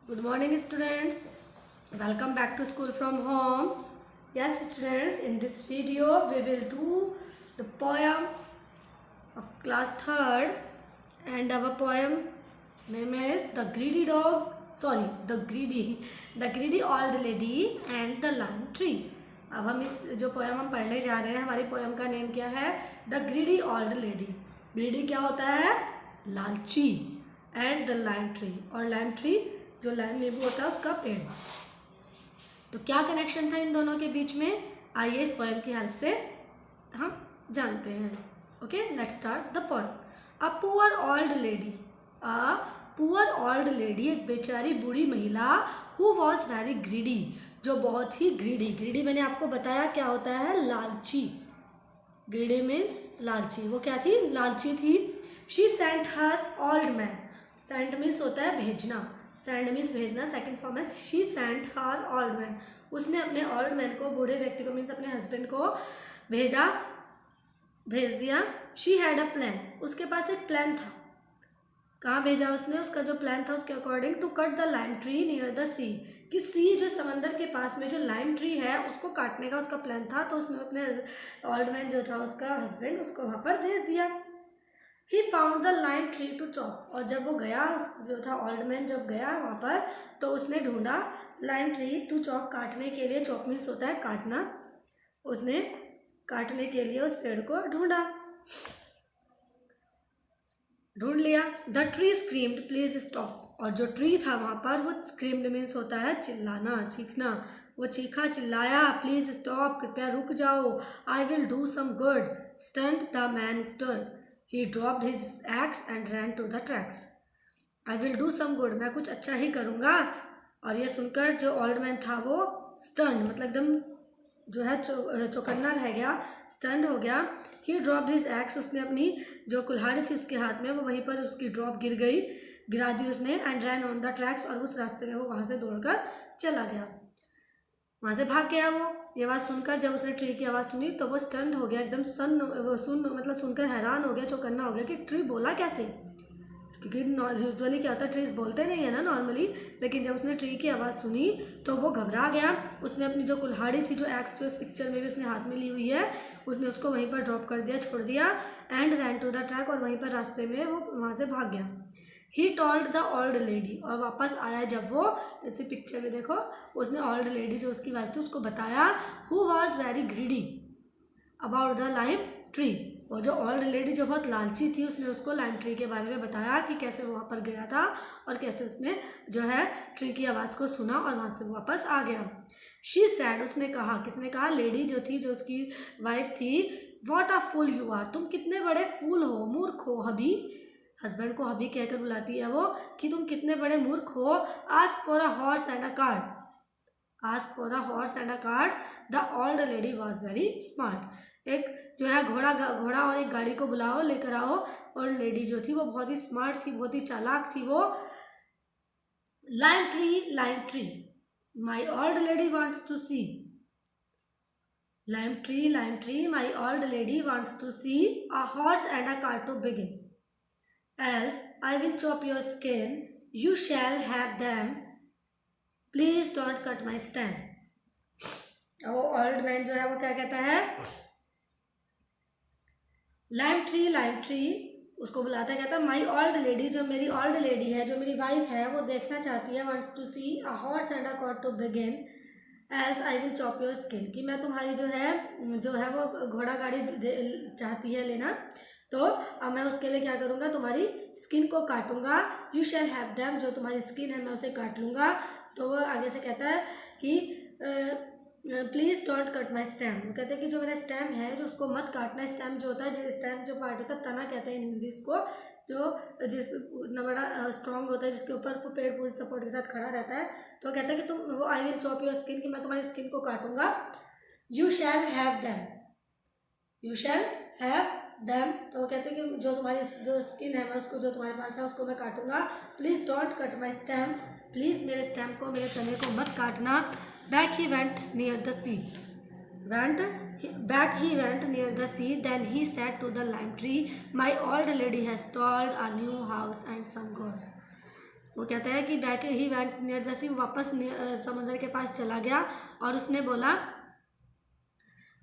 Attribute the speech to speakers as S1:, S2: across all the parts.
S1: Good morning, students. Welcome back to school from home. Yes, students, in this video we will do the poem of class 3rd, and our poem name is The Greedy Dog. Sorry, the greedy old lady and the lime tree. अब हम इस जो poem हम पढ़ने जा रहे हैं, हमारी पोएम का नेम क्या है? The greedy old lady. Greedy क्या होता है? लालची. एंड द लाइम ट्री, और लाइम ट्री जो लाइम नींबू होता है उसका पेड़. तो क्या कनेक्शन था इन दोनों के बीच में? आइए इस पोएम की हेल्प से हम जानते हैं. Okay, let's start the poem. A poor old lady. A poor old lady, एक बेचारी बूढ़ी महिला. हु वॉज वेरी ग्रीडी, जो बहुत ही ग्रीडी मैंने आपको बताया क्या होता है? लालची. ग्रीडी मीन्स लालची. वो क्या थी? लालची थी. She sent her old man. Sent means होता है भेजना. सेंड मीन्स भेजना. सेकंड फॉर्म है she sent her old man. उसने अपने ओल्ड मैन को, बूढ़े व्यक्ति को मीन्स अपने हस्बैंड को भेज दिया. She had a plan. उसके पास एक प्लान था. कहाँ भेजा उसने? उसका जो प्लान था उसके according to cut the lime tree near the sea. कि सी जो समंदर के पास में जो लाइम ट्री है उसको काटने का उसका प्लान था. तो उसने अपने ओल्ड मैन जो था, उसका हस्बैंड, उसको वहाँ पर भेज दिया. He found the lime tree to chop. और जब वो गया, जो था ओल्ड मैन जब गया वहाँ पर, तो उसने ढूंढा लाइम ट्री टू चॉप, काटने के लिए. चॉप मीन्स होता है काटना. उसने काटने के लिए उस पेड़ को ढूंढ लिया. The tree screamed please stop. और जो ट्री था वहाँ पर, वो स्क्रीम्ड मीन्स होता है चिल्लाना, चीखना. वो चीखा, चिल्लाया, प्लीज स्टॉप, कृपया रुक जाओ. I will do some good. Stunt the man stirred. He dropped his axe and ran to the tracks. I will do some good. मैं कुछ अच्छा ही करूँगा. और ये सुनकर जो ओल्ड मैन था वो स्टन, मतलब एकदम जो है चौकन्ना रह गया, स्टंड हो गया. He dropped his axe. उसने अपनी जो कुल्हाड़ी थी उसके हाथ में, वो वहीं पर उसकी ड्रॉप गिरा दी उसने. And ran on the tracks. और उस रास्ते में वो वहाँ से दौड़कर चला गया, वहाँ से भाग गया. वो ये आवाज़ सुनकर, जब उसने ट्री की आवाज़ सुनी तो वो स्टंट हो गया, एकदम मतलब सुनकर हैरान हो गया, चौकन्ना हो गया कि ट्री बोला कैसे. क्योंकि यूजुअली क्या होता है, ट्रीज बोलते नहीं है ना नॉर्मली. लेकिन जब उसने ट्री की आवाज़ सुनी तो वो घबरा गया. उसने अपनी जो कुल्हाड़ी थी, जो एक्स जो इस पिक्चर में भी उसने हाथ में ली हुई है, उसने उसको वहीं पर ड्रॉप कर दिया, छोड़ दिया. And ran to the track. और वहीं पर रास्ते में वो वहाँ से भाग गया. He told the old lady. और वापस आया जब वो, जैसे पिक्चर में देखो, उसने ओल्ड लेडी जो उसकी वाइफ थी उसको बताया who was very greedy about the lime tree. वो जो ओल्ड लेडी जो बहुत लालची थी, उसने उसको लाइम ट्री के बारे में बताया कि कैसे वो वहाँ पर गया था और कैसे उसने जो है ट्री की आवाज़ को सुना और वहाँ से वापस आ गया. She said. उसने कहा, किसने कहा? लेडी जो थी, जो उसकी वाइफ थी. What a fool you are. तुम कितने बड़े फूल हो, मूर्ख हो. हबी, हस्बैंड को हबी कहकर बुलाती है वो, कि तुम कितने बड़े मूर्ख हो. Ask for a horse and a cart. Ask for a horse and a cart. The old lady was very smart. एक जो है घोड़ा और एक गाड़ी को बुलाओ, लेकर आओ. और लेडी जो थी वो बहुत ही स्मार्ट थी, बहुत ही चालाक थी वो. Lime tree my old lady wants to see. Lime tree my old lady wants to see a horse and a cart to begin. Else I will chop your skin. You shall have them. Please don't cut my stem. वो old man जो है वो क्या कहता है? Lime tree उसको बुलाता है, कहता है माई ओल्ड लेडी, जो मेरी ओल्ड लेडी है, जो मेरी वाइफ है, वो देखना चाहती है. wants to see a horse and a cart to begin. Else I will chop your skin. कि मैं तुम्हारी जो है वो घोड़ा गाड़ी चाहती है लेना, तो अब मैं उसके लिए क्या करूँगा? तुम्हारी स्किन को काटूंगा. You shall have them. जो तुम्हारी स्किन है मैं उसे काट लूँगा. तो वो आगे से कहता है कि please don't cut my stem. वो कहते हैं कि जो मेरा स्टेम है, जो उसको मत काटना. स्टेम जो होता है, जो स्टेम जो पार्ट होता है, तना कहते हैं इन हिंदी इसको, जो जिस इतना बड़ा स्ट्रॉन्ग होता है, जिसके ऊपर पेड़ पूरी सपोर्ट के साथ खड़ा रहता है. तो कहता है कि तुम वो I will chop your skin, कि मैं तुम्हारी स्किन को काटूंगा. You shall have them. You shall have them. तो वो कहते हैं कि जो तुम्हारी जो स्किन है, मैं उसको, जो तुम्हारे पास है उसको मैं काटूंगा. Please don't cut my stem. Please मेरे स्टेम को, मेरे तने को मत काटना. Back he went near the sea. Back he went near the sea. Then he said to the lime tree, my old lady has told a new house and some gold. वो कहता है कि back he went near the sea, वापस समंदर के पास चला गया और उसने बोला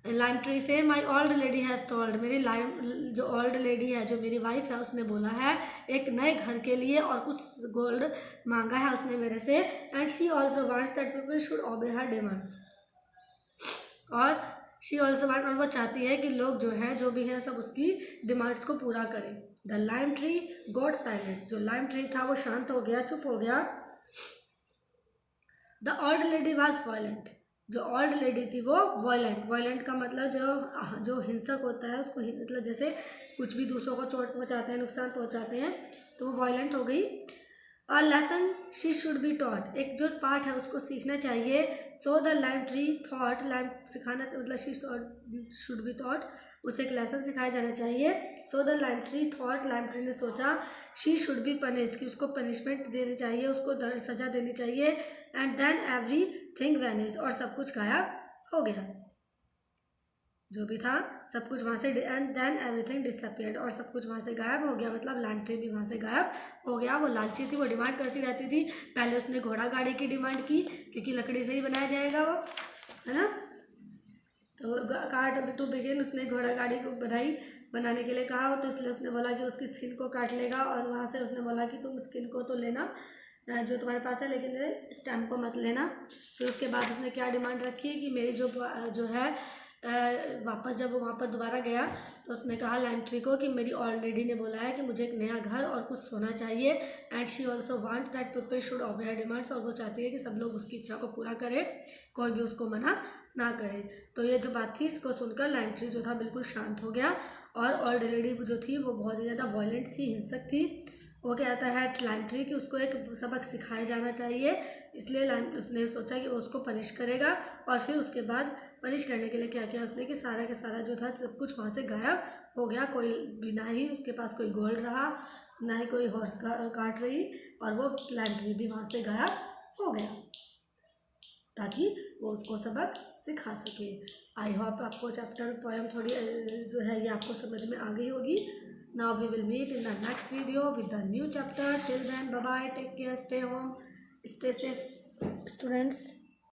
S1: लाइम ट्री से माई ओल्ड लेडी हैज़ टोल्ड, मेरी लाइम जो ओल्ड लेडी है, जो मेरी वाइफ है, उसने बोला है एक नए घर के लिए और कुछ गोल्ड मांगा है उसने मेरे से। And she also wants that people should ओबे हर डिमांड्स, और शी ऑल्सो वांट, और वो चाहती है कि लोग जो है, जो भी है, सब उसकी डिमांड्स को पूरा करें। The lime tree got silent, जो लाइम ट्री था वो शांत हो गया, चुप हो गया। The old lady was violent, जो ओल्ड लेडी थी वो वायलेंट, वायलेंट का मतलब जो हिंसक होता है, उसको मतलब जैसे कुछ भी दूसरों को चोट पहुँचाते हैं, नुकसान पहुँचाते हैं, तो वो वायलेंट हो गई। A lesson she should be taught, एक जो पाठ है उसको सीखना चाहिए। So the lime tree thought, lime सिखाना मतलब शी शुड बी टॉट, उसे एक लेसन सिखाया जाना चाहिए। So the lime tree thought, lime tree ने सोचा, शी शुड बी पनिश्ड, कि उसको पनिशमेंट देनी चाहिए, उसको सजा देनी चाहिए। And then everything vanish, और सब कुछ गायब हो गया, जो भी था सब कुछ वहाँ से। एंड देन एवरीथिंग डिसअपियर्ड, और सब कुछ वहाँ से गायब हो गया, मतलब लाइम ट्री भी वहाँ से गायब हो गया। वो लालची थी, वो डिमांड करती रहती थी। पहले उसने घोड़ा गाड़ी की डिमांड की, क्योंकि लकड़ी से ही बनाया जाएगा वो, है ना। तो कार्ट टू बिगिन, उसने घोड़ा गाड़ी को बनाने के लिए कहा, तो इसलिए उसने बोला कि उसकी स्किन को काट लेगा, और वहाँ से उसने बोला कि तुम स्किन को तो लेना जो तुम्हारे पास है, लेकिन मेरे स्टेम को मत लेना। फिर उसके बाद उसने क्या डिमांड रखी कि मेरी जो है वापस जब वो वहाँ पर दोबारा गया, तो उसने कहा लाइम ट्री को कि मेरी ओल्ड लेडी ने बोला है कि मुझे एक नया घर और कुछ सोना चाहिए। And she also want that people should ओबे हर डिमांड्स, और वो चाहती है कि सब लोग उसकी इच्छा को पूरा करें, कोई भी उसको मना ना करे। तो ये जो बात थी, इसको सुनकर लाइम ट्री जो था बिल्कुल शांत हो गया, और ओल्ड लेडी जो थी वो बहुत ही ज़्यादा वायलेंट थी, हिंसक थी। वो कहता है लाइम ट्री कि उसको एक सबक सिखाया जाना चाहिए, इसलिए लाइम उसने सोचा कि वो उसको पनिश करेगा। और फिर उसके बाद पनिश करने के लिए क्या किया उसने कि सारा का सारा जो था सब कुछ वहाँ से गायब हो गया, कोई भी ना ही उसके पास कोई गोल्ड रहा, ना ही कोई हॉर्स काट रही, और वो लाइम ट्री भी वहाँ से गायब हो गया, ताकि वो उसको सबक सिखा सके। आई होप आपको चैप्टर पोएम थोड़ी जो है ये आपको समझ में आ गई होगी। Now we will meet in the next video with the new chapter. Till then, bye bye, take care, stay home, stay safe, students.